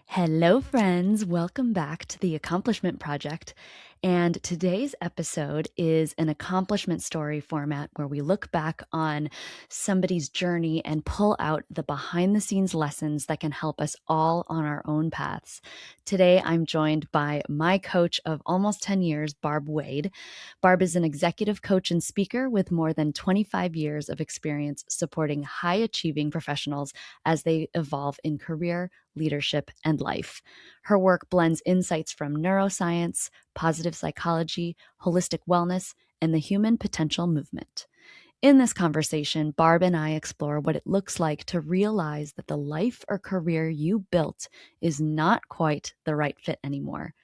Hello, friends. Welcome back to the Accomplishment Project. And today's episode is an accomplishment story format where we look back on somebody's journey and pull out the behind the scenes lessons that can help us all on our own paths. Today, I'm joined by my coach of almost 10 years, Barb Wade. Barb is an executive coach and speaker with more than 25 years of experience supporting high achieving professionals as they evolve in career, leadership, and life. Her work blends insights from neuroscience, positive psychology, holistic wellness, and the human potential movement. In this conversation, Barb and I explore what it looks like to realize that the life or career you built is not quite the right fit anymore.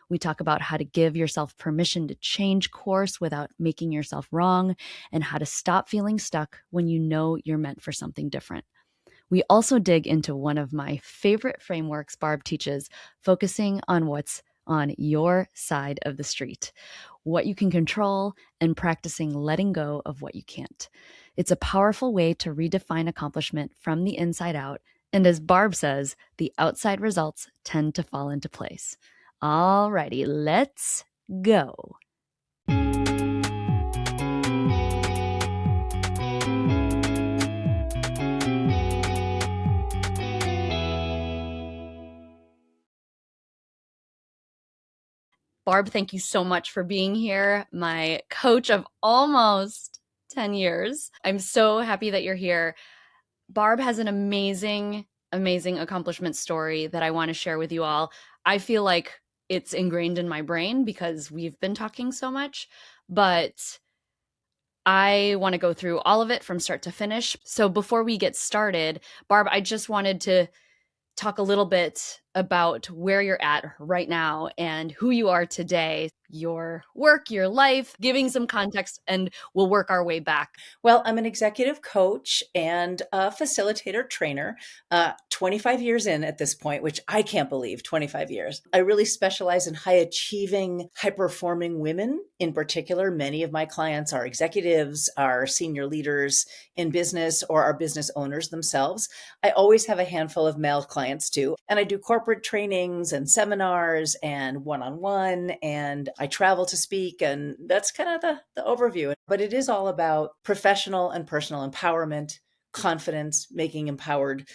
We talk about how to give yourself permission to change course without making yourself wrong, and how to stop feeling stuck when you know you're meant for something different. We also dig into one of my favorite frameworks Barb teaches, focusing on what's on your side of the street, what you can control, and practicing letting go of what you can't. It's a powerful way to redefine accomplishment from the inside out. And as Barb says, the outside results tend to fall into place. Alrighty, let's go. Barb, thank you so much for being here, my coach of almost 10 years. I'm so happy that you're here. Barb has an amazing, amazing accomplishment story that I want to share with you all. I feel like it's ingrained in my brain because we've been talking so much, but I want to go through all of it from start to finish. So before we get started, Barb, I just wanted to talk a little bit about where you're at right now and who you are today, your work, your life, giving some context, and we'll work our way back. Well, I'm an executive coach and a facilitator trainer, 25 years in at this point, which I can't believe, 25 years. I really specialize in high achieving, high performing women. In particular, many of my clients are executives, are senior leaders in business, or are business owners themselves. I always have a handful of male clients too. And I do corporate trainings and seminars and one-on-one, and I travel to speak. And that's kind of the overview. But it is all about professional and personal empowerment, confidence, making empowered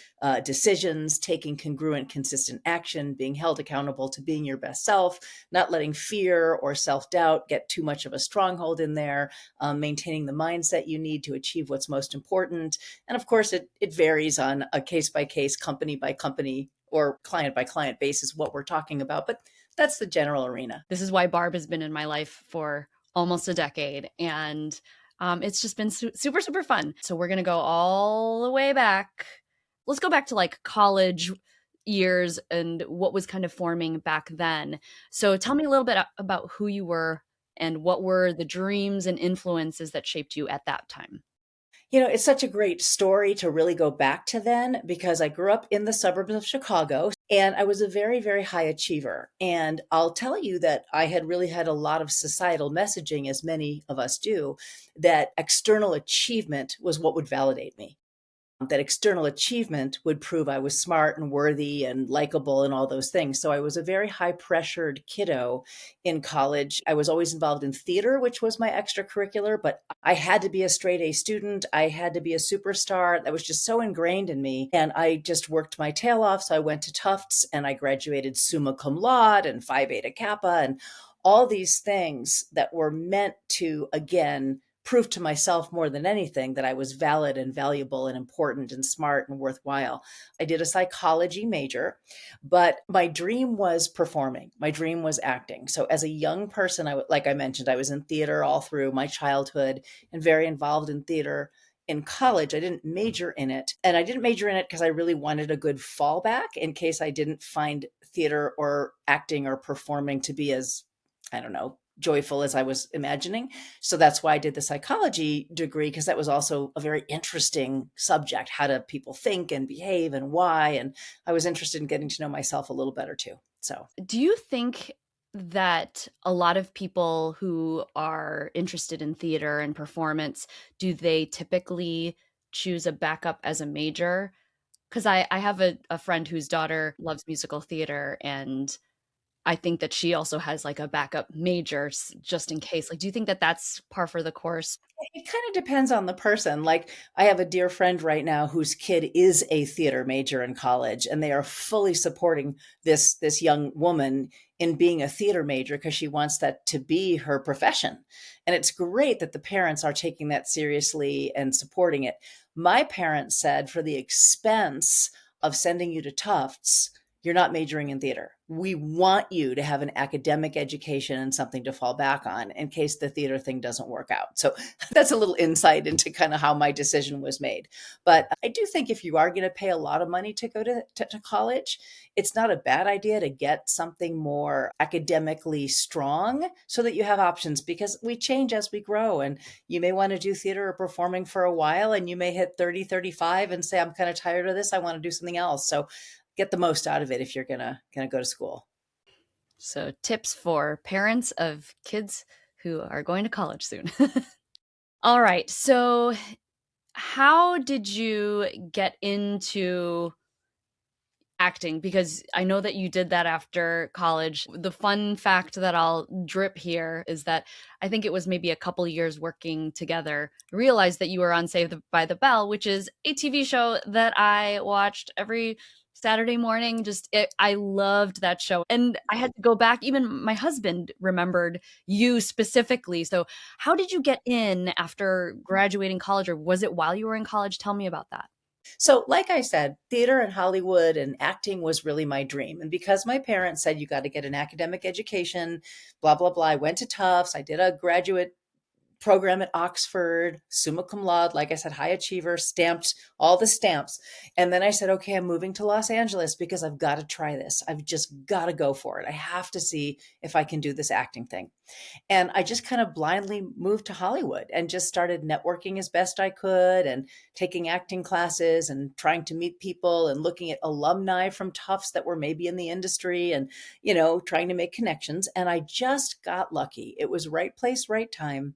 decisions, taking congruent, consistent action, being held accountable to being your best self, not letting fear or self-doubt get too much of a stronghold in there, maintaining the mindset you need to achieve what's most important. And of course, it varies on a case-by-case, company-by-company, or client-by-client basis what we're talking about. But that's the general arena. This is why Barb has been in my life for almost a decade. And it's just been super, super fun. So we're going to go all the way back. Let's go back to like college years and what was kind of forming back then. So tell me a little bit about who you were and what were the dreams and influences that shaped you at that time. It's such a great story to really go back to then because I grew up in the suburbs of Chicago and I was a very, very high achiever. And I'll tell you that I had really had a lot of societal messaging, as many of us do, that external achievement was what would validate me, that external achievement would prove I was smart and worthy and likable and all those things. So I was a very high pressured kiddo in college. I was always involved in theater, which was my extracurricular, but I had to be a straight A student. I had to be a superstar. That was just so ingrained in me. And I just worked my tail off. So I went to Tufts and I graduated summa cum laude and Phi Beta Kappa and all these things that were meant to, again, prove to myself more than anything that I was valid and valuable and important and smart and worthwhile. I did a psychology major, but my dream was performing. My dream was acting. So as a young person, like I mentioned, I was in theater all through my childhood and very involved in theater. In college, I didn't major in it. And I didn't major in it because I really wanted a good fallback in case I didn't find theater or acting or performing to be as, I don't know, joyful as I was imagining. So that's why I did the psychology degree, because that was also a very interesting subject. How do people think and behave and why? And I was interested in getting to know myself a little better too. So, Do you think that a lot of people who are interested in theater and performance, do they typically choose a backup as a major? Because I have a friend whose daughter loves musical theater, and I think that she also has like a backup major just in case. Like, do you think that that's par for the course? It kind of depends on the person. Like, I have a dear friend right now whose kid is a theater major in college, and they are fully supporting this young woman in being a theater major because she wants that to be her profession. And it's great that the parents are taking that seriously and supporting it. My parents said for the expense of sending you to Tufts, you're not majoring in theater. We want you to have an academic education and something to fall back on in case the theater thing doesn't work out. So that's a little insight into kind of how my decision was made. But I do think if you are going to pay a lot of money to go to college, it's not a bad idea to get something more academically strong so that you have options, because we change as we grow. And you may want to do theater or performing for a while, and you may hit 30, 35 and say, I'm kind of tired of this. I want to do something else. So get the most out of it if you're gonna go to school. So, tips for parents of kids who are going to college soon. All right. So, how did you get into acting? Because I know that you did that after college. The fun fact that I'll drip here is that I think it was maybe a couple years working together, realized that you were on Saved by the Bell, which is a TV show that I watched every Saturday morning. I loved that show. And I had to go back. Even my husband remembered you specifically. So, how did you get in after graduating college, or was it while you were in college? Tell me about that. So, like I said, theater and Hollywood and acting was really my dream. And because my parents said you got to get an academic education, blah, blah, blah, I went to Tufts. I did a graduate program at Oxford, summa cum laude, like I said, high achiever, stamped all the stamps. And then I said, okay, I'm moving to Los Angeles because I've got to try this. I've just got to go for it. I have to see if I can do this acting thing. And I just kind of blindly moved to Hollywood and just started networking as best I could and taking acting classes and trying to meet people and looking at alumni from Tufts that were maybe in the industry and, trying to make connections. And I just got lucky. It was right place, right time.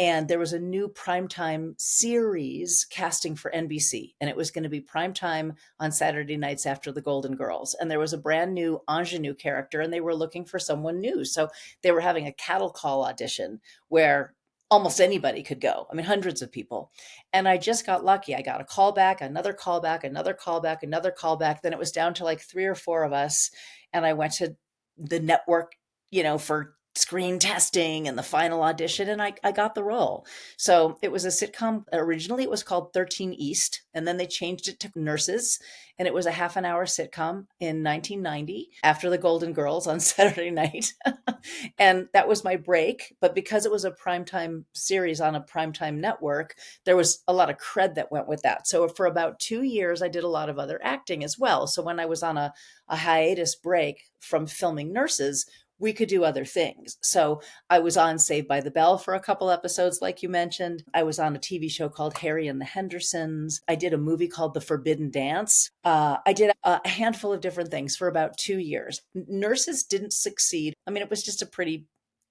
And there was a new primetime series casting for NBC, and it was going to be primetime on Saturday nights after the Golden Girls. And there was a brand new ingenue character, and they were looking for someone new. So they were having a cattle call audition where almost anybody could go. I mean, hundreds of people. And I just got lucky. I got a call back, another call back, another call back, another call back. Then it was down to like three or four of us. And I went to the network, for screen testing and the final audition, and I got the role. So it was a sitcom. Originally it was called 13 East, and then they changed it to Nurses, and it was a half an hour sitcom in 1990 after the Golden Girls on Saturday night. And that was my break. But because it was a primetime series on a primetime network, there was a lot of cred that went with that. So for about 2 years, I did a lot of other acting as well. So when I was on a hiatus break from filming Nurses, we could do other things. So I was on Saved by the Bell for a couple episodes, like you mentioned. I was on a TV show called Harry and the Hendersons. I did a movie called The Forbidden Dance. I did a handful of different things for about 2 years. Nurses didn't succeed. I mean, it was just a pretty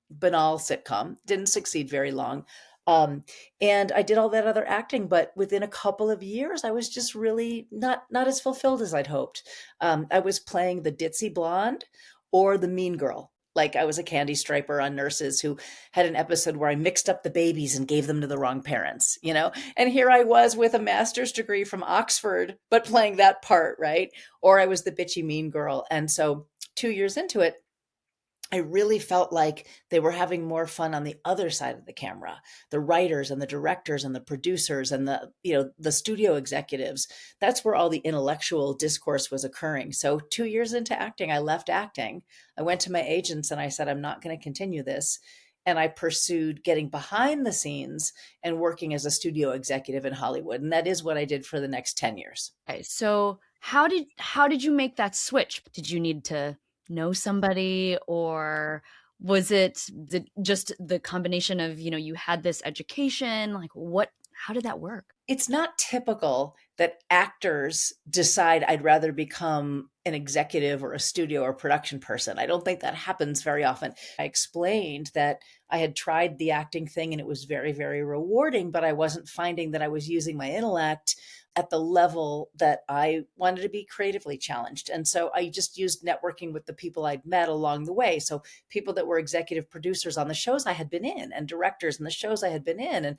banal sitcom, didn't succeed very long. Um, and I did all that other acting, but within a couple of years, I was just really not as fulfilled as I'd hoped. I was playing the ditzy blonde or the mean girl. Like, I was a candy striper on Nurses who had an episode where I mixed up the babies and gave them to the wrong parents. And here I was with a master's degree from Oxford, but playing that part, right? Or I was the bitchy mean girl. And so 2 years into it, I really felt like they were having more fun on the other side of the camera. The writers and the directors and the producers and the studio executives. That's where all the intellectual discourse was occurring. So 2 years into acting, I left acting. I went to my agents and I said, I'm not going to continue this. And I pursued getting behind the scenes and working as a studio executive in Hollywood. And that is what I did for the next 10 years. Okay, so how did you make that switch? Did you need to know somebody, or was it just the combination of, you had this education? Like, how did that work? It's not typical that actors decide I'd rather become an executive or a studio or production person. I don't think that happens very often. I explained that I had tried the acting thing and it was very, very rewarding, but I wasn't finding that I was using my intellect at the level that I wanted to be creatively challenged. And so I just used networking with the people I'd met along the way. So people that were executive producers on the shows I had been in, and directors in the shows I had been in, and,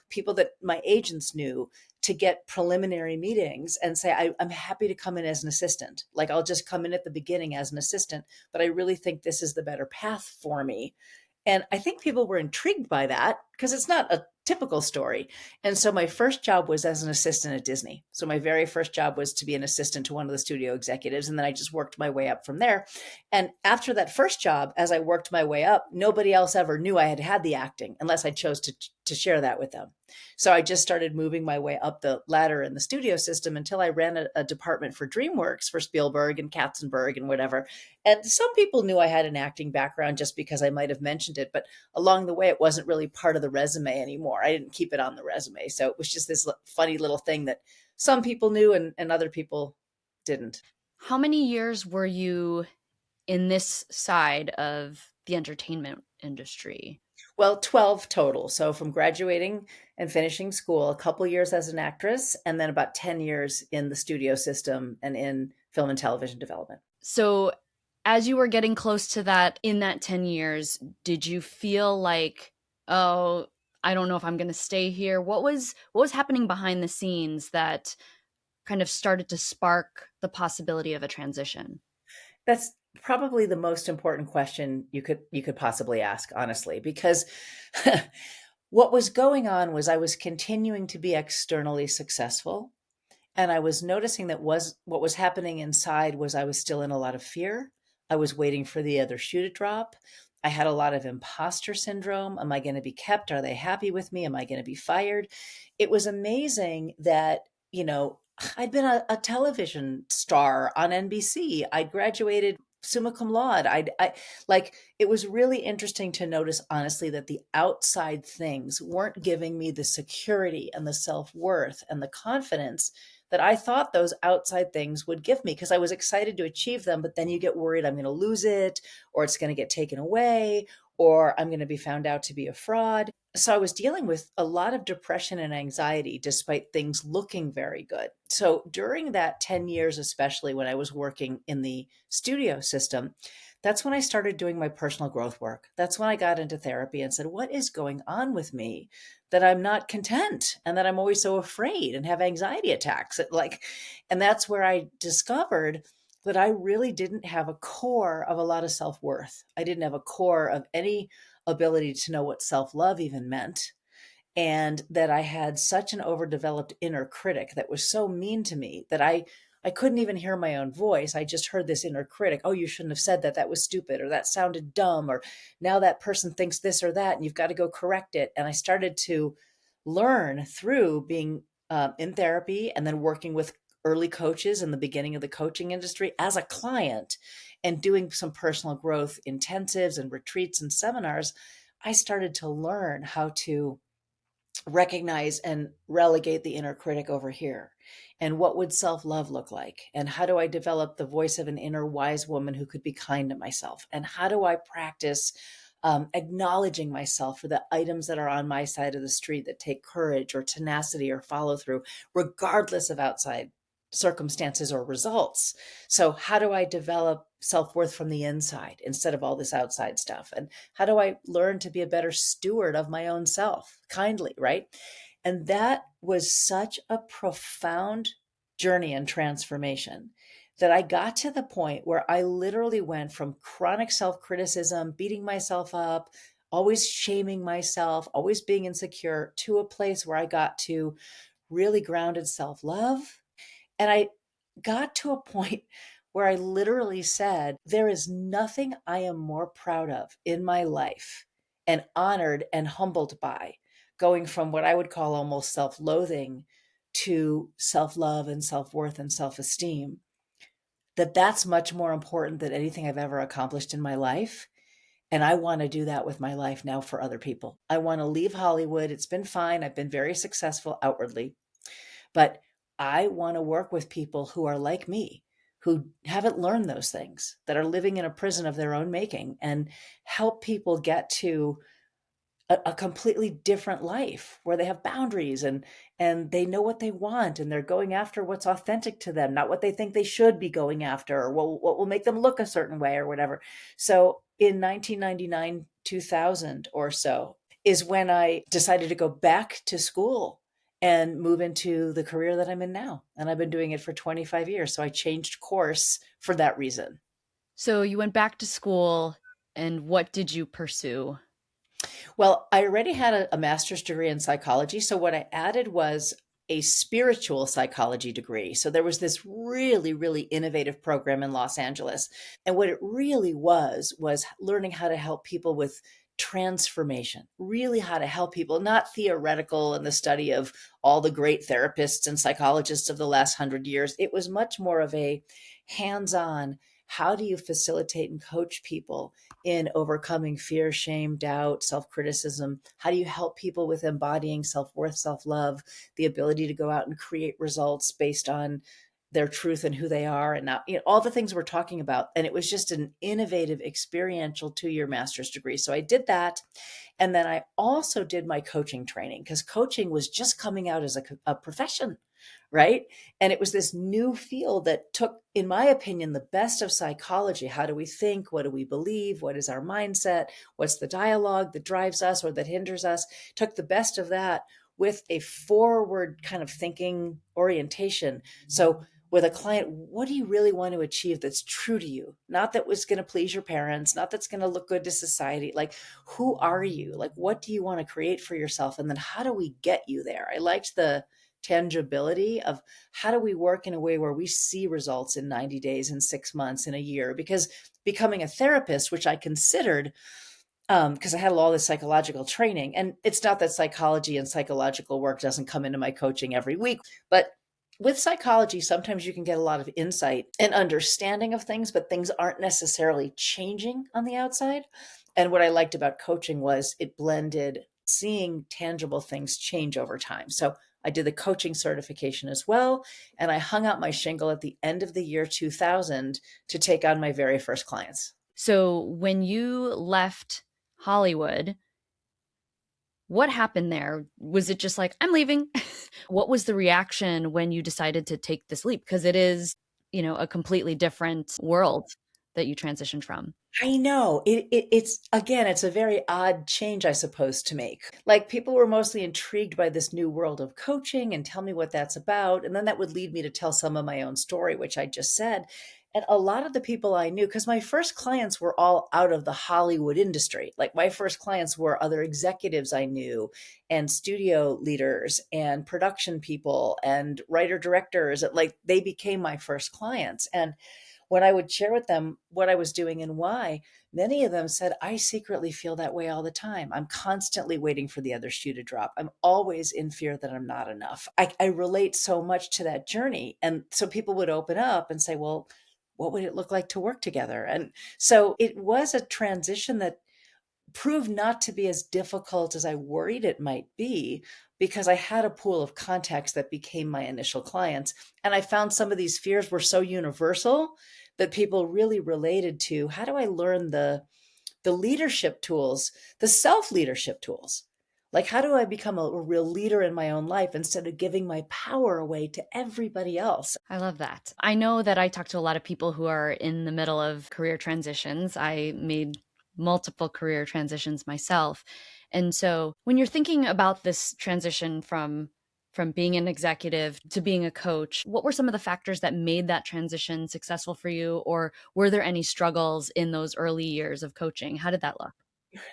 people that my agents knew, to get preliminary meetings and say, I'm happy to come in as an assistant. Like, I'll just come in at the beginning as an assistant, but I really think this is the better path for me. And I think people were intrigued by that because it's not a typical story. And so my first job was as an assistant at Disney. So my very first job was to be an assistant to one of the studio executives. And then I just worked my way up from there. And after that first job, as I worked my way up, nobody else ever knew I had had the acting unless I chose to share that with them. So I just started moving my way up the ladder in the studio system until I ran a department for DreamWorks for Spielberg and Katzenberg and whatever. And some people knew I had an acting background just because I might have mentioned it, but along the way, it wasn't really part of the resume anymore. I didn't keep it on the resume. So it was just this funny little thing that some people knew and other people didn't. How many years were you in this side of the entertainment industry? Well, 12 total. So from graduating and finishing school, a couple years as an actress, and then about 10 years in the studio system and in film and television development. So, as you were getting close to that in that 10 years, did you feel like, oh, I don't know if I'm going to stay here? What was happening behind the scenes that kind of started to spark the possibility of a transition? That's probably the most important question you could possibly ask, honestly, because what was going on was I was continuing to be externally successful. And I was noticing that was what was happening inside was I was still in a lot of fear. I was waiting for the other shoe to drop. I had a lot of imposter syndrome. Am I going to be kept? Are they happy with me? Am I going to be fired? It was amazing that, I'd been a television star on NBC. I'd graduated summa cum laude. Like, it was really interesting to notice, honestly, that the outside things weren't giving me the security and the self-worth and the confidence that I thought those outside things would give me, because I was excited to achieve them. But then you get worried I'm going to lose it, or it's going to get taken away, or I'm going to be found out to be a fraud. So I was dealing with a lot of depression and anxiety despite things looking very good. So during that 10 years, especially when I was working in the studio system, that's when I started doing my personal growth work. That's when I got into therapy and said, what is going on with me that I'm not content and that I'm always so afraid and have anxiety attacks? And that's where I discovered that I really didn't have a core of a lot of self-worth. I didn't have a core of any ability to know what self-love even meant. And that I had such an overdeveloped inner critic that was so mean to me that I couldn't even hear my own voice. I just heard this inner critic. Oh, you shouldn't have said that. That was stupid, or that sounded dumb, or now that person thinks this or that, and you've got to go correct it. And I started to learn through being in therapy and then working with early coaches in the beginning of the coaching industry as a client and doing some personal growth intensives and retreats and seminars. I started to learn how to recognize and relegate the inner critic over here. And what would self love look like? And how do I develop the voice of an inner wise woman who could be kind to myself? And how do I practice acknowledging myself for the items that are on my side of the street that take courage or tenacity or follow through, regardless of outside circumstances or results? So, how do I develop self worth from the inside instead of all this outside stuff? And how do I learn to be a better steward of my own self kindly, right? And that was such a profound journey and transformation that I got to the point where I literally went from chronic self criticism, beating myself up, always shaming myself, always being insecure, to a place where I got to really grounded self love. And I got to a point where I literally said, there is nothing I am more proud of in my life and honored and humbled by, going from what I would call almost self loathing to self love and self worth and self esteem. That's much more important than anything I've ever accomplished in my life. And I want to do that with my life now for other people. I want to leave Hollywood. It's been fine. I've been very successful outwardly. But I want to work with people who are like me, who haven't learned those things, that are living in a prison of their own making, and help people get to a completely different life where they have boundaries and they know what they want and they're going after what's authentic to them, not what they think they should be going after or what will make them look a certain way or whatever. So in 1999, 2000 or so is when I decided to go back to school and move into the career that I'm in now. And I've been doing it for 25 years. So I changed course for that reason. So you went back to school, and what did you pursue? Well, I already had a master's degree in psychology. So what I added was a spiritual psychology degree. So there was this really, really innovative program in Los Angeles. And what it really was learning how to help people with transformation, really how to help people, not theoretical in the study of all the great therapists and psychologists of the last 100 years. It was much more of a hands on, how do you facilitate and coach people in overcoming fear, shame, doubt, self criticism? How do you help people with embodying self worth, self love, the ability to go out and create results based on their truth and who they are, and not, all the things we're talking about? And it was just an innovative, experiential 2 year master's degree. So I did that. And then I also did my coaching training because coaching was just coming out as a profession, right? And it was this new field that took, in my opinion, the best of psychology. How do we think? What do we believe? What is our mindset? What's the dialogue that drives us or that hinders us? Took the best of that with a forward kind of thinking orientation. So with a client, what do you really want to achieve that's true to you? Not that was going to please your parents, not that's going to look good to society. Like, who are you? Like, what do you want to create for yourself? And then how do we get you there? I liked the tangibility of how do we work in a way where we see results in 90 days, in 6 months, in a year? Because becoming a therapist, which I considered, because I had all this psychological training, and it's not that psychology and psychological work doesn't come into my coaching every week, but with psychology, sometimes you can get a lot of insight and understanding of things, but things aren't necessarily changing on the outside. And what I liked about coaching was it blended seeing tangible things change over time. So I did the coaching certification as well. And I hung out my shingle at the end of the year 2000 to take on my very first clients. So when you left Hollywood, what happened there? Was it just like, I'm leaving? What was the reaction when you decided to take this leap? Because it is, a completely different world that you transitioned from. I know. It's again, it's a very odd change, I suppose, to make. Like, people were mostly intrigued by this new world of coaching and tell me what that's about. And then that would lead me to tell some of my own story, which I just said. And a lot of the people I knew, because my first clients were all out of the Hollywood industry. Like, my first clients were other executives I knew, and studio leaders, and production people, and writer directors. Like, they became my first clients. And when I would share with them what I was doing and why, many of them said, I secretly feel that way all the time. I'm constantly waiting for the other shoe to drop. I'm always in fear that I'm not enough. I relate so much to that journey. And so people would open up and say, well, what would it look like to work together? And so it was a transition that proved not to be as difficult as I worried it might be, because I had a pool of contacts that became my initial clients. And I found some of these fears were so universal that people really related to, how do I learn the leadership tools, the self-leadership tools? Like, how do I become a real leader in my own life instead of giving my power away to everybody else? I love that. I know that I talk to a lot of people who are in the middle of career transitions. I made multiple career transitions myself. And so when you're thinking about this transition from being an executive to being a coach, what were some of the factors that made that transition successful for you? Or were there any struggles in those early years of coaching? How did that look?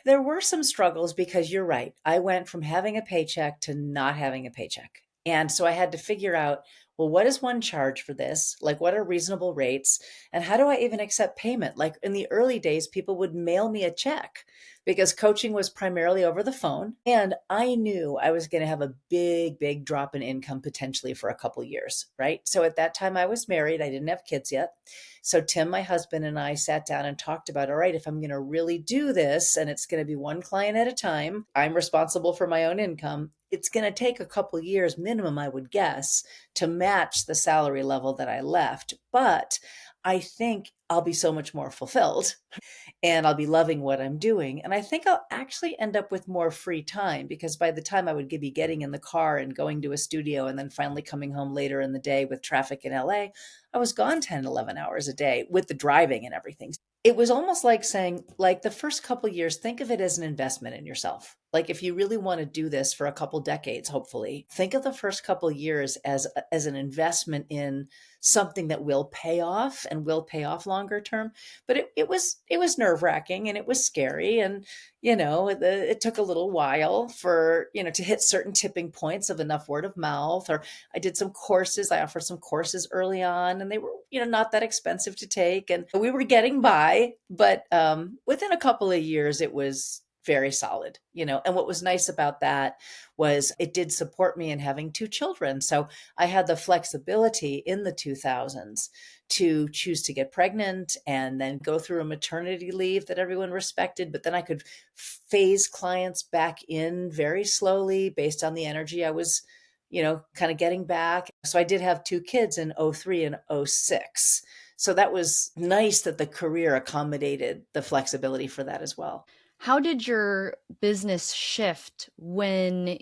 There were some struggles because you're right. I went from having a paycheck to not having a paycheck. And so I had to figure out, well, what does one charge for this? Like, what are reasonable rates? And how do I even accept payment? Like, in the early days, people would mail me a check because coaching was primarily over the phone. And I knew I was going to have a big, big drop in income potentially for a couple years, right? So at that time, I was married. I didn't have kids yet. So Tim, my husband, and I sat down and talked about, all right, if I'm going to really do this and it's going to be one client at a time, I'm responsible for my own income. It's going to take a couple years minimum, I would guess, to match the salary level that I left. But I think I'll be so much more fulfilled and I'll be loving what I'm doing. And I think I'll actually end up with more free time because by the time I would be getting in the car and going to a studio and then finally coming home later in the day with traffic in LA, I was gone 10, 11 hours a day with the driving and everything. It was almost like saying, like the first couple of years, think of it as an investment in yourself. Like if you really want to do this for a couple decades, hopefully, think of the first couple of years as an investment in something that will pay off and will pay off longer term. But it was nerve wracking and it was scary, and it took a little while for to hit certain tipping points of enough word of mouth. Or I did some courses. I offered some courses early on, and they were not that expensive to take, and we were getting by. But within a couple of years, it was very solid. And what was nice about that was it did support me in having two children. So I had the flexibility in the 2000s to choose to get pregnant and then go through a maternity leave that everyone respected. But then I could phase clients back in very slowly based on the energy I was, kind of getting back. So I did have two kids in '03 and '06. So that was nice that the career accommodated the flexibility for that as well. How did your business shift when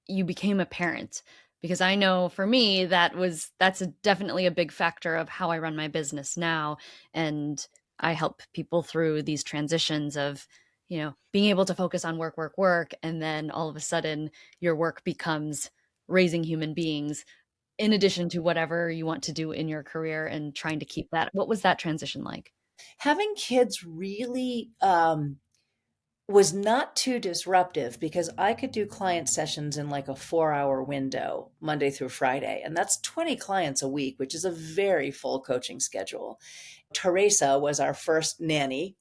you became a parent? Because I know for me that's definitely a big factor of how I run my business now, and I help people through these transitions of being able to focus on work, work, work, and then all of a sudden your work becomes raising human beings in addition to whatever you want to do in your career and trying to keep that. What was that transition like? Having kids really was not too disruptive because I could do client sessions in like a 4 hour window, Monday through Friday. And that's 20 clients a week, which is a very full coaching schedule. Teresa was our first nanny,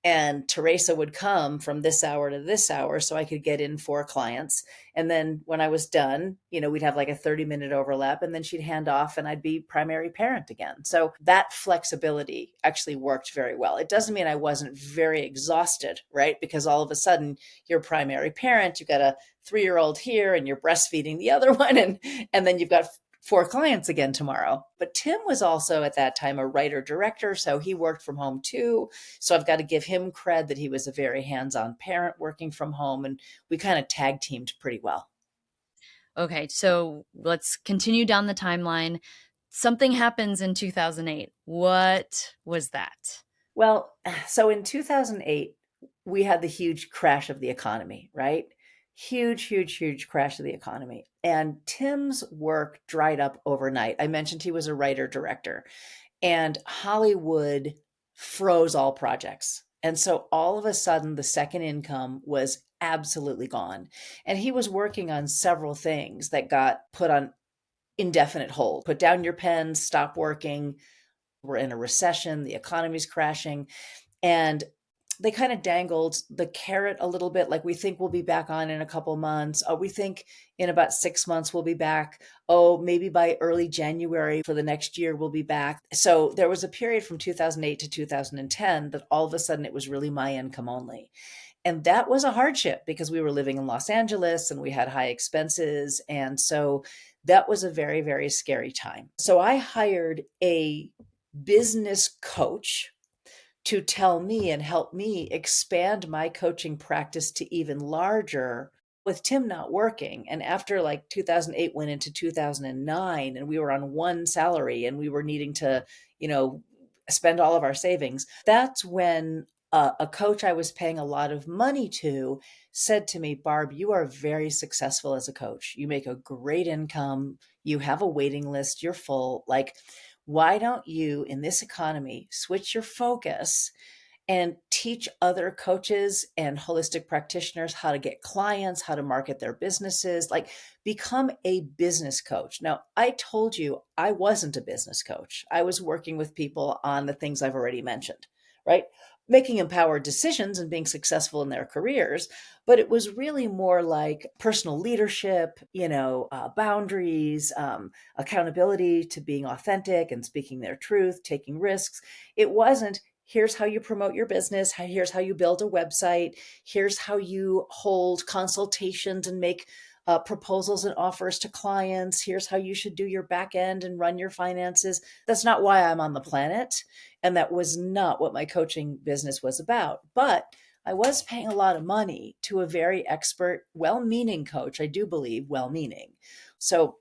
and Teresa would come from this hour to this hour so I could get in four clients. And then when I was done, we'd have like a 30-minute overlap, and then she'd hand off and I'd be primary parent again. So that flexibility actually worked very well. It doesn't mean I wasn't very exhausted, right? Because all of a sudden you're primary parent, you've got a 3-year-old here and you're breastfeeding the other one, and then you've got four clients again tomorrow. But Tim was also at that time a writer director, so he worked from home too. So I've got to give him cred that he was a very hands-on parent working from home, and we kind of tag teamed pretty well. Okay, so let's continue down the timeline. Something happens in 2008. What was that? Well, so in 2008, we had the huge crash of the economy, right? Huge, huge, huge crash of the economy. And Tim's work dried up overnight. I mentioned he was a writer director, and Hollywood froze all projects. And so all of a sudden, the second income was absolutely gone. And he was working on several things that got put on indefinite hold. Put down your pen, stop working. We're in a recession, the economy's crashing. And they kind of dangled the carrot a little bit, like we think we'll be back on in a couple months. Oh, we think in about 6 months we'll be back. Oh, maybe by early January for the next year we'll be back. So there was a period from 2008 to 2010 that all of a sudden it was really my income only. And that was a hardship because we were living in Los Angeles and we had high expenses. And so that was a very, very scary time. So I hired a business coach to tell me and help me expand my coaching practice to even larger with Tim not working. And after like 2008 went into 2009 and we were on one salary and we were needing to, spend all of our savings, that's when a coach I was paying a lot of money to said to me, Barb, you are very successful as a coach. You make a great income. You have a waiting list. You're full. Like, why don't you, in this economy, switch your focus and teach other coaches and holistic practitioners how to get clients, how to market their businesses, like become a business coach. Now, I told you I wasn't a business coach. I was working with people on the things I've already mentioned, right? Making empowered decisions and being successful in their careers. But it was really more like personal leadership, boundaries, accountability to being authentic and speaking their truth, taking risks. It wasn't, here's how you promote your business. Here's how you build a website. Here's how you hold consultations and make proposals and offers to clients. Here's how you should do your back end and run your finances. That's not why I'm on the planet. And that was not what my coaching business was about. But I was paying a lot of money to a very expert, well meaning coach. I do believe well meaning. So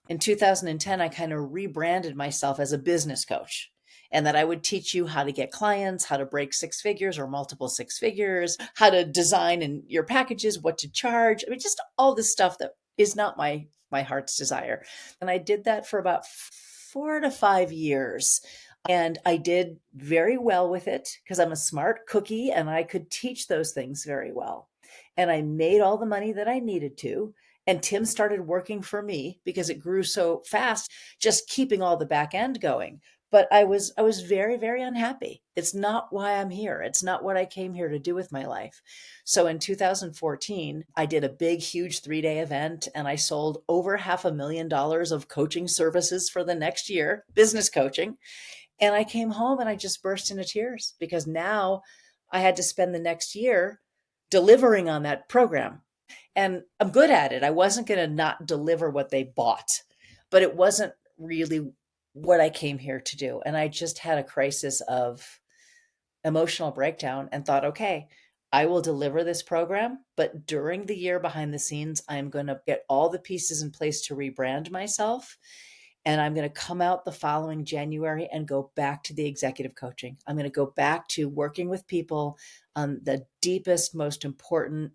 in 2010, I kind of rebranded myself as a business coach, and that I would teach you how to get clients, how to break six figures or multiple six figures, how to design in your packages, what to charge. I mean, just all this stuff that is not my heart's desire. And I did that for about 4 to 5 years. And I did very well with it because I'm a smart cookie and I could teach those things very well. And I made all the money that I needed to. And Tim started working for me because it grew so fast, just keeping all the back end going. But I was very, very unhappy. It's not why I'm here. It's not what I came here to do with my life. So in 2014, I did a big, huge 3-day event and I sold over $500,000 of coaching services for the next year, business coaching. And I came home and I just burst into tears because now I had to spend the next year delivering on that program. And I'm good at it. I wasn't going to not deliver what they bought, but it wasn't really what I came here to do. And I just had a crisis of emotional breakdown and thought, okay, I will deliver this program, but during the year behind the scenes, I'm going to get all the pieces in place to rebrand myself. And I'm going to come out the following January and go back to the executive coaching. I'm going to go back to working with people on the deepest, most important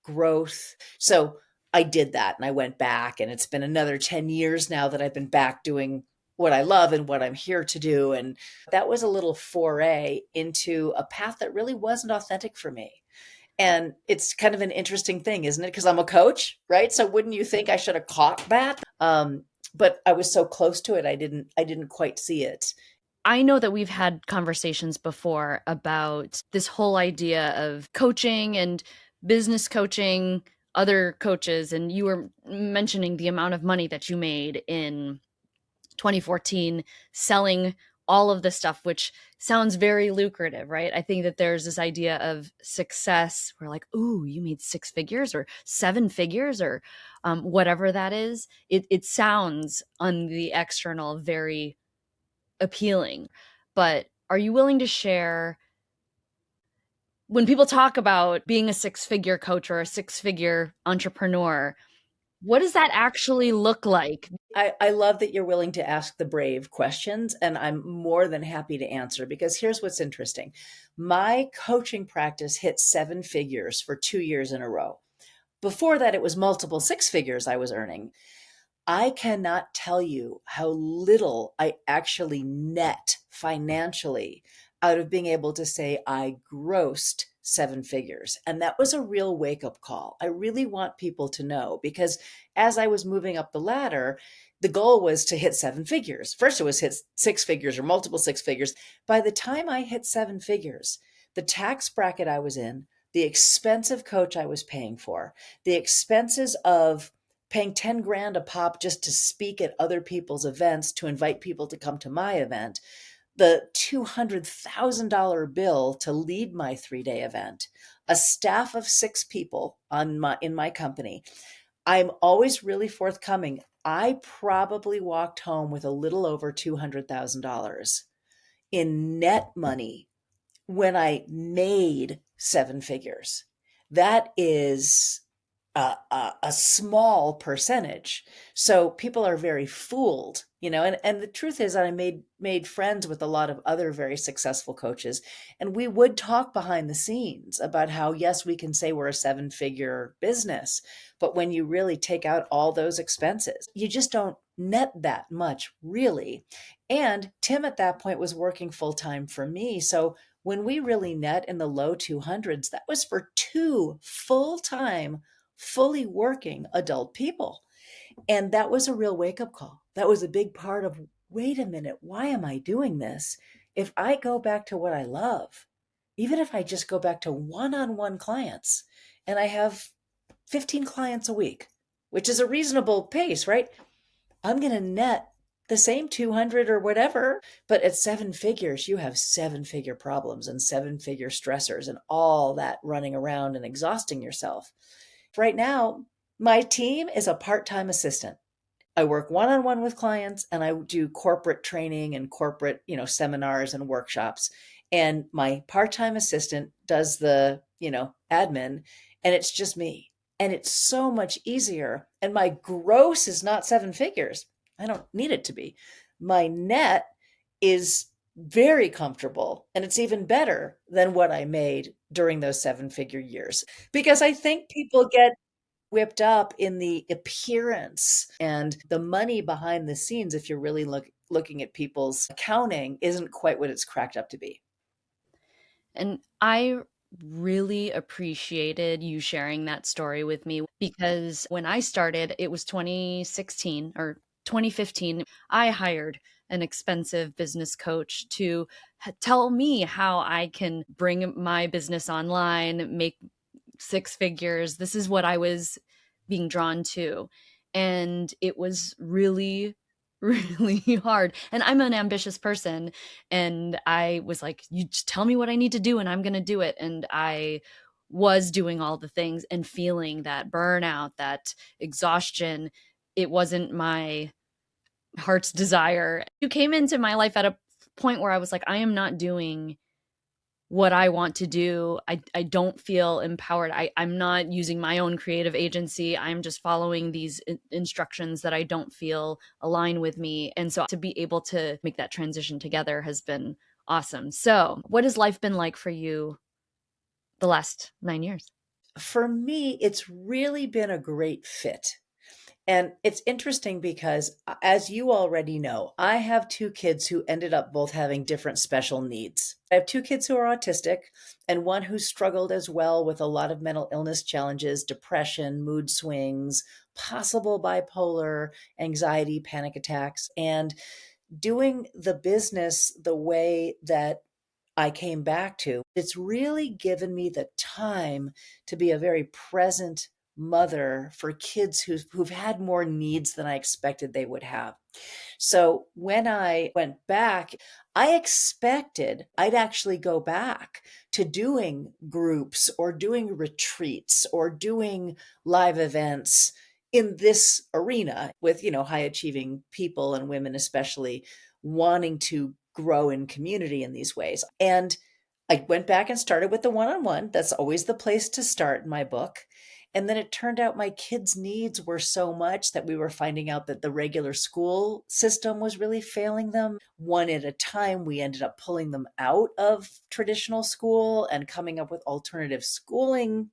growth. So I did that and I went back, and it's been another 10 years now that I've been back doing what I love and what I'm here to do. And that was a little foray into a path that really wasn't authentic for me. And it's kind of an interesting thing, isn't it? Because I'm a coach, right? So wouldn't you think I should have caught that? But I was so close to it, I didn't quite see it. I know that we've had conversations before about this whole idea of coaching and business coaching other coaches, and you were mentioning the amount of money that you made in 2014 selling all of this stuff, which sounds very lucrative, right? I think that there's this idea of success. We're like, ooh, you made six figures or seven figures or whatever that is. It sounds on the external very appealing. But are you willing to share when people talk about being a six figure coach or a six figure entrepreneur, what does that actually look like? I love that you're willing to ask the brave questions, and I'm more than happy to answer because here's what's interesting. My coaching practice hit seven figures for 2 years in a row. Before that, it was multiple six figures I was earning. I cannot tell you how little I actually net financially out of being able to say I grossed seven figures. And that was a real wake up call. I really want people to know because as I was moving up the ladder, the goal was to hit seven figures. First, it was hit six figures or multiple six figures. By the time I hit seven figures, the tax bracket I was in, the expensive coach I was paying for, the expenses of paying 10 grand a pop just to speak at other people's events to invite people to come to my event, the $200,000 bill to lead my 3-day event, a staff of 6 people in my company. I'm always really forthcoming. I probably walked home with a little over $200,000 in net money when I made seven figures. That is a small percentage. So people are very fooled, and the truth is that I made friends with a lot of other very successful coaches. And we would talk behind the scenes about how, yes, we can say we're a seven-figure business, but when you really take out all those expenses, you just don't net that much really. And Tim at that point was working full time for me. So when we really net in the low 200s, that was for two full-time fully working adult people. And that was a real wake up call. That was a big part of wait a minute, why am I doing this? If I go back to what I love, even if I just go back to one on one clients, and I have 15 clients a week, which is a reasonable pace, right? I'm going to net the same 200 or whatever, but at seven figures, you have seven-figure problems and seven-figure stressors and all that running around and exhausting yourself. Right now, My team is a part-time assistant. I work one-on-one with clients and I do corporate training and corporate, seminars and workshops. And my part-time assistant does the, admin, and it's just me. And it's so much easier. And my gross is not seven figures. I don't need it to be. My net is very comfortable, and it's even better than what I made during those seven-figure years. Because I think people get whipped up in the appearance and the money behind the scenes. If you're really looking at people's accounting, isn't quite what it's cracked up to be. And I really appreciated you sharing that story with me because when I started, it was 2016 or 2015. I hired an expensive business coach to tell me how I can bring my business online, make six figures. This is what I was being drawn to. And it was really, really hard. And I'm an ambitious person. And I was like, you just tell me what I need to do and I'm going to do it. And I was doing all the things and feeling that burnout, that exhaustion. It wasn't my heart's desire. You came into my life at a point where I was like, I am not doing what I want to do. I don't feel empowered. I'm not using my own creative agency. I'm just following these instructions that I don't feel align with me. And so to be able to make that transition together has been awesome. So, what has life been like for you the last 9 years? For me, it's really been a great fit. And it's interesting because, as you already know, I have two kids who ended up both having different special needs. I have two kids who are autistic, and one who struggled as well with a lot of mental illness challenges, depression, mood swings, possible bipolar, anxiety, panic attacks. And doing the business the way that I came back to, it's really given me the time to be a very present mother for kids who've had more needs than I expected they would have. So when I went back, I expected I'd actually go back to doing groups or doing retreats or doing live events in this arena with, high achieving people and women, especially wanting to grow in community in these ways. And I went back and started with the one on one. That's always the place to start in my book. And then it turned out my kids' needs were so much that we were finding out that the regular school system was really failing them. One at a time, we ended up pulling them out of traditional school and coming up with alternative schooling.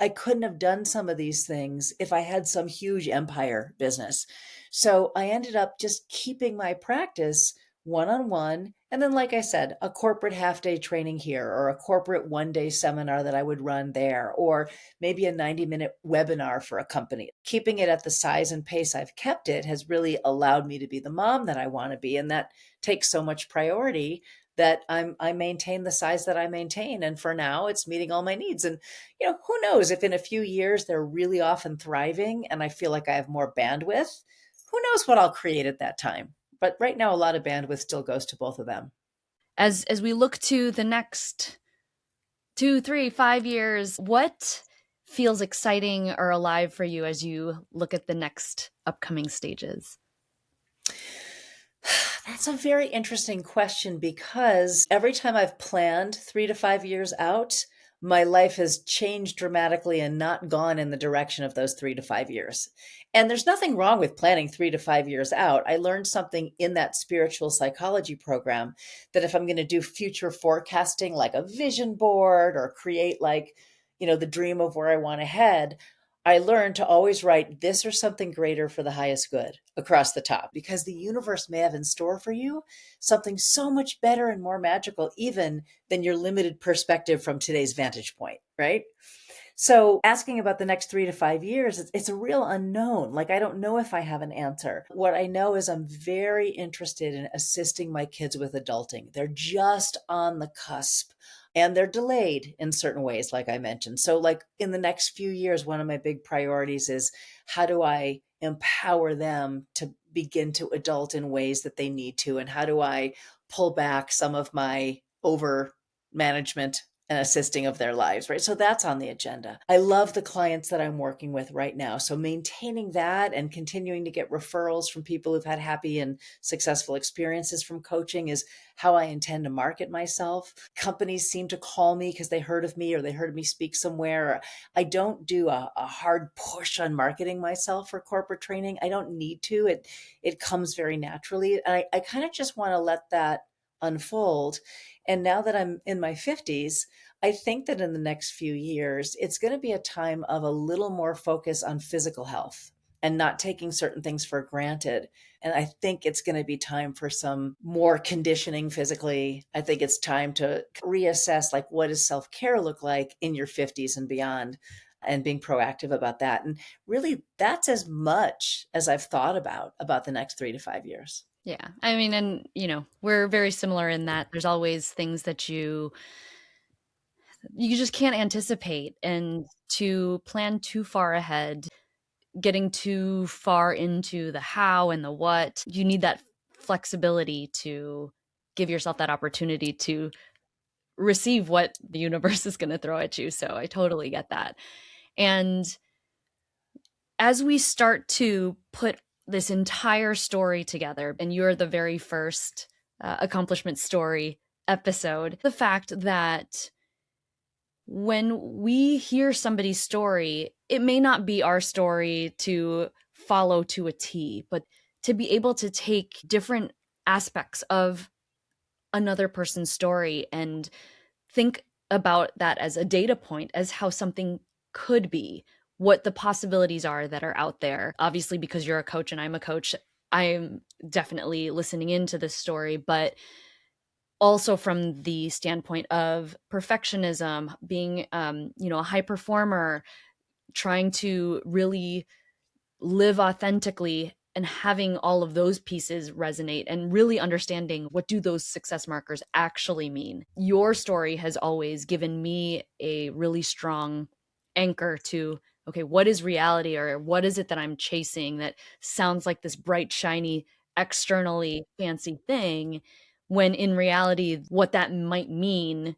I couldn't have done some of these things if I had some huge empire business. So I ended up just keeping my practice one on one. And then, like I said, a corporate half day training here, or a corporate one day seminar that I would run there, or maybe a 90-minute webinar for a company. Keeping it at the size and pace I've kept it has really allowed me to be the mom that I want to be. And that takes so much priority that I maintain the size that I maintain. And for now, it's meeting all my needs. And who knows if in a few years they're really off and thriving and I feel like I have more bandwidth, who knows what I'll create at that time. But right now, a lot of bandwidth still goes to both of them. As we look to the next 2, 3, 5 years, what feels exciting or alive for you as you look at the next upcoming stages? That's a very interesting question because every time I've planned 3 to 5 years out, my life has changed dramatically and not gone in the direction of those 3 to 5 years. And there's nothing wrong with planning 3 to 5 years out. I learned something in that spiritual psychology program that if I'm going to do future forecasting, like a vision board or create like, the dream of where I want to head, I learned to always write this or something greater for the highest good across the top because the universe may have in store for you something so much better and more magical, even than your limited perspective from today's vantage point, right? So, asking about the next 3 to 5 years, it's a real unknown. Like, I don't know if I have an answer. What I know is I'm very interested in assisting my kids with adulting. They're just on the cusp and they're delayed in certain ways, like I mentioned. So, like in the next few years, one of my big priorities is how do I empower them to begin to adult in ways that they need to? And how do I pull back some of my over management and assisting of their lives, right? So that's on the agenda. I love the clients that I'm working with right now. So maintaining that and continuing to get referrals from people who've had happy and successful experiences from coaching is how I intend to market myself. Companies seem to call me because they heard of me or they heard me speak somewhere. I don't do a hard push on marketing myself for corporate training. I don't need to. It comes very naturally. And I kind of just want to let that unfold. And now that I'm in my 50s, I think that in the next few years, it's going to be a time of a little more focus on physical health and not taking certain things for granted. And I think it's going to be time for some more conditioning physically. I think it's time to reassess, like, what does self-care look like in your 50s and beyond, and being proactive about that. And really, that's as much as I've thought about the next 3 to 5 years. Yeah. I mean, and we're very similar in that there's always things that you just can't anticipate, and to plan too far ahead, getting too far into the how and the what, you need that flexibility to give yourself that opportunity to receive what the universe is going to throw at you. So I totally get that. And as we start to put this entire story together, and you're the very first accomplishment story episode, the fact that when we hear somebody's story, it may not be our story to follow to a T, but to be able to take different aspects of another person's story and think about that as a data point, as how something could be, what the possibilities are that are out there. Obviously, because you're a coach and I'm a coach, I'm definitely listening into this story, but also from the standpoint of perfectionism, being a high performer, trying to really live authentically, and having all of those pieces resonate and really understanding what do those success markers actually mean. Your story has always given me a really strong anchor to, okay, what is reality, or what is it that I'm chasing that sounds like this bright, shiny, externally fancy thing, when in reality, what that might mean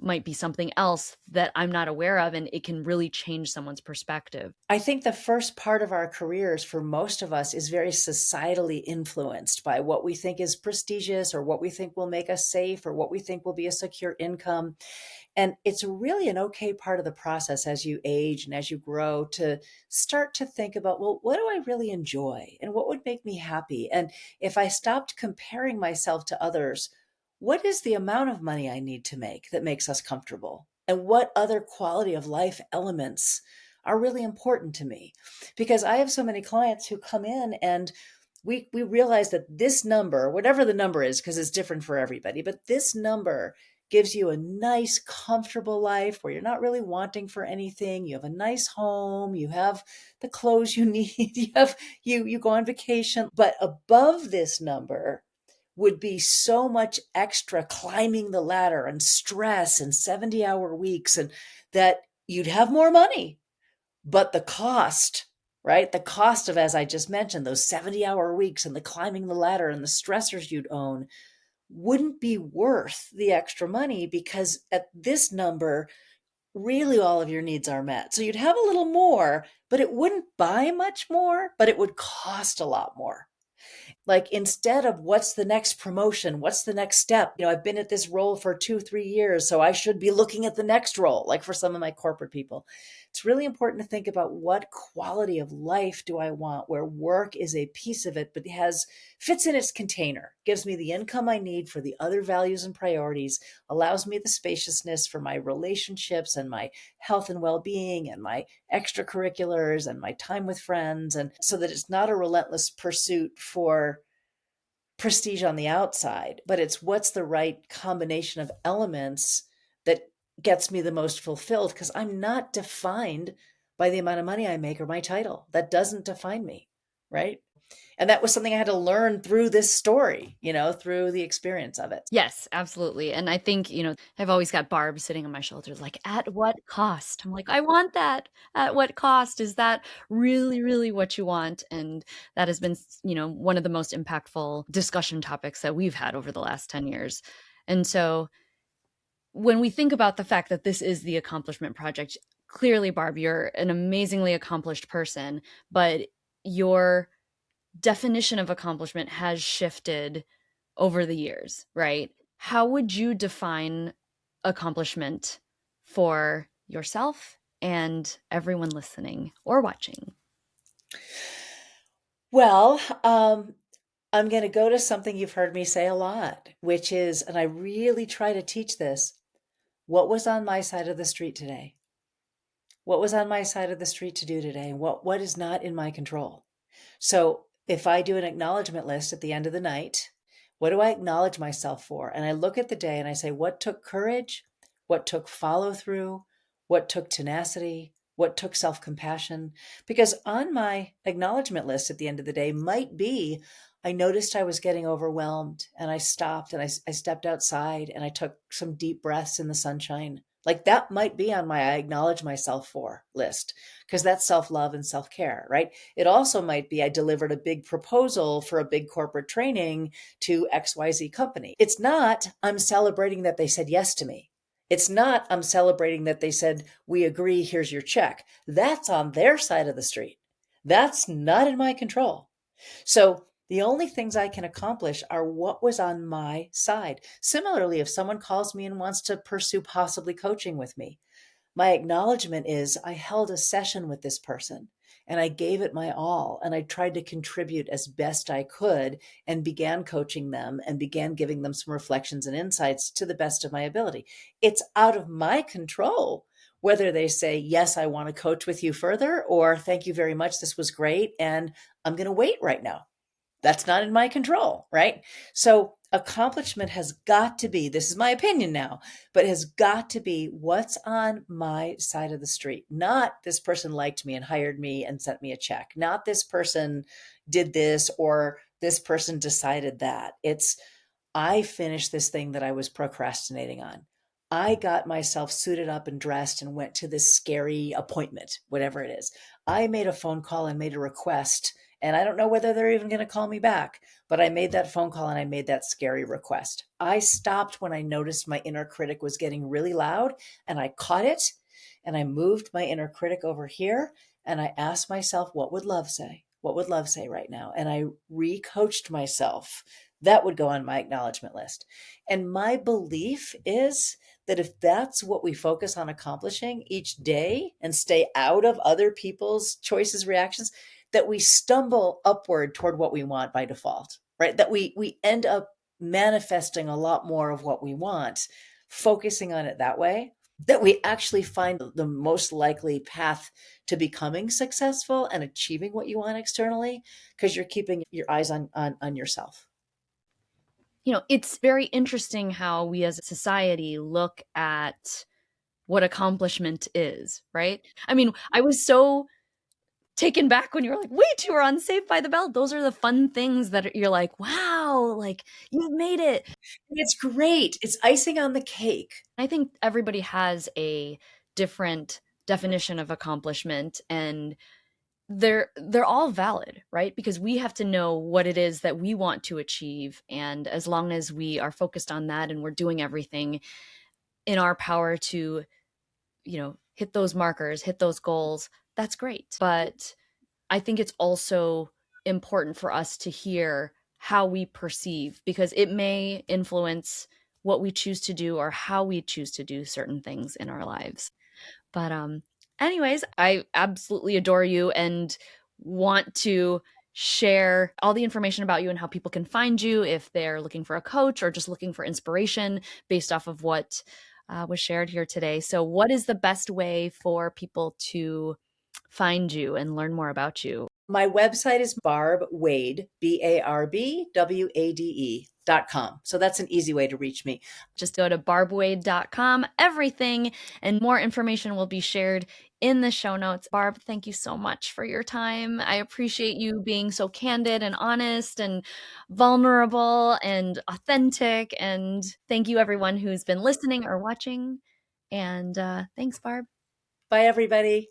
might be something else that I'm not aware of, and it can really change someone's perspective. I think the first part of our careers for most of us is very societally influenced by what we think is prestigious or what we think will make us safe or what we think will be a secure income. And it's really an okay part of the process as you age and as you grow to start to think about, well, what do I really enjoy and what would make me happy? And if I stopped comparing myself to others, what is the amount of money I need to make that makes us comfortable? And what other quality of life elements are really important to me? Because I have so many clients who come in and we realize that this number, whatever the number is, because it's different for everybody, but this number gives you a nice, comfortable life where you're not really wanting for anything. You have a nice home, you have the clothes you need, you go on vacation. But above this number would be so much extra climbing the ladder and stress and 70-hour weeks, and that you'd have more money. But the cost, right? The cost of, as I just mentioned, those 70-hour weeks and the climbing the ladder and the stressors you'd own wouldn't be worth the extra money, because at this number, really all of your needs are met. So you'd have a little more, but it wouldn't buy much more, but it would cost a lot more. Like, instead of what's the next promotion, what's the next step, I've been at this role for 2 3 years, so I should be looking at the next role. Like, for some of my corporate people, it's really important to think about what quality of life do I want, where work is a piece of it, but fits in its container, gives me the income I need for the other values and priorities, allows me the spaciousness for my relationships and my health and well-being and my extracurriculars and my time with friends, and so that it's not a relentless pursuit for prestige on the outside, but it's what's the right combination of elements that gets me the most fulfilled, because I'm not defined by the amount of money I make or my title. That doesn't define me, right? And that was something I had to learn through this story, through the experience of it. Yes, absolutely. And I think, I've always got Barb sitting on my shoulders, like, at what cost? I'm like, I want that. At what cost? Is that really, really what you want? And that has been, one of the most impactful discussion topics that we've had over the last 10 years. And so when we think about the fact that this is the accomplishment project, clearly, Barb, you're an amazingly accomplished person, but your definition of accomplishment has shifted over the years, right? How would you define accomplishment for yourself and everyone listening or watching? Well, I'm going to go to something you've heard me say a lot, which is, and I really try to teach this, what was on my side of the street today? What was on my side of the street to do today? What is not in my control? So if I do an acknowledgement list at the end of the night, what do I acknowledge myself for? And I look at the day and I say, what took courage? What took follow through? What took tenacity? What took self compassion? Because on my acknowledgement list at the end of the day might be, I noticed I was getting overwhelmed and I stopped and I stepped outside and I took some deep breaths in the sunshine. Like that might be on my I acknowledge myself for list because that's self love and self care, right? It also might be I delivered a big proposal for a big corporate training to XYZ company. It's not I'm celebrating that they said yes to me. It's not I'm celebrating that they said, we agree, here's your check. That's on their side of the street. That's not in my control. So the only things I can accomplish are what was on my side. Similarly, if someone calls me and wants to pursue possibly coaching with me, my acknowledgement is I held a session with this person and I gave it my all and I tried to contribute as best I could and began coaching them and began giving them some reflections and insights to the best of my ability. It's out of my control whether they say, yes, I want to coach with you further, or thank you very much. This was great. And I'm going to wait right now. That's not in my control, right? So accomplishment has got to be, this is my opinion now, but has got to be what's on my side of the street. Not this person liked me and hired me and sent me a check. Not this person did this or this person decided that. It's I finished this thing that I was procrastinating on. I got myself suited up and dressed and went to this scary appointment, whatever it is. I made a phone call and made a request, and I don't know whether they're even going to call me back, but I made that phone call and I made that scary request. I stopped when I noticed my inner critic was getting really loud and I caught it and I moved my inner critic over here and I asked myself, what would love say? What would love say right now? And I recoached myself. That would go on my acknowledgement list. And my belief is that if that's what we focus on accomplishing each day and stay out of other people's choices, reactions, that we stumble upward toward what we want by default, right? That we end up manifesting a lot more of what we want, focusing on it that way, that we actually find the most likely path to becoming successful and achieving what you want externally because you're keeping your eyes on yourself. It's very interesting how we as a society look at what accomplishment is, right? I mean, I was so taken back when you were like, wait, you were on Saved by the Bell. Those are the fun things that you're like, wow, like you've made it. It's great. It's icing on the cake. I think everybody has a different definition of accomplishment, and they're all valid, right? Because we have to know what it is that we want to achieve, and as long as we are focused on that and we're doing everything in our power to, hit those markers, hit those goals, that's great. But I think it's also important for us to hear how we perceive, because it may influence what we choose to do or how we choose to do certain things in our lives. But anyways, I absolutely adore you and want to share all the information about you and how people can find you if they're looking for a coach or just looking for inspiration based off of what was shared here today. So, what is the best way for people to find you and learn more about you? My website is Barb Wade, BarbWade.com. So that's an easy way to reach me. Just go to barbwade.com. Everything and more information will be shared in the show notes. Barb, thank you so much for your time. I appreciate you being so candid and honest and vulnerable and authentic. And thank you, everyone who's been listening or watching. And thanks, Barb. Bye, everybody.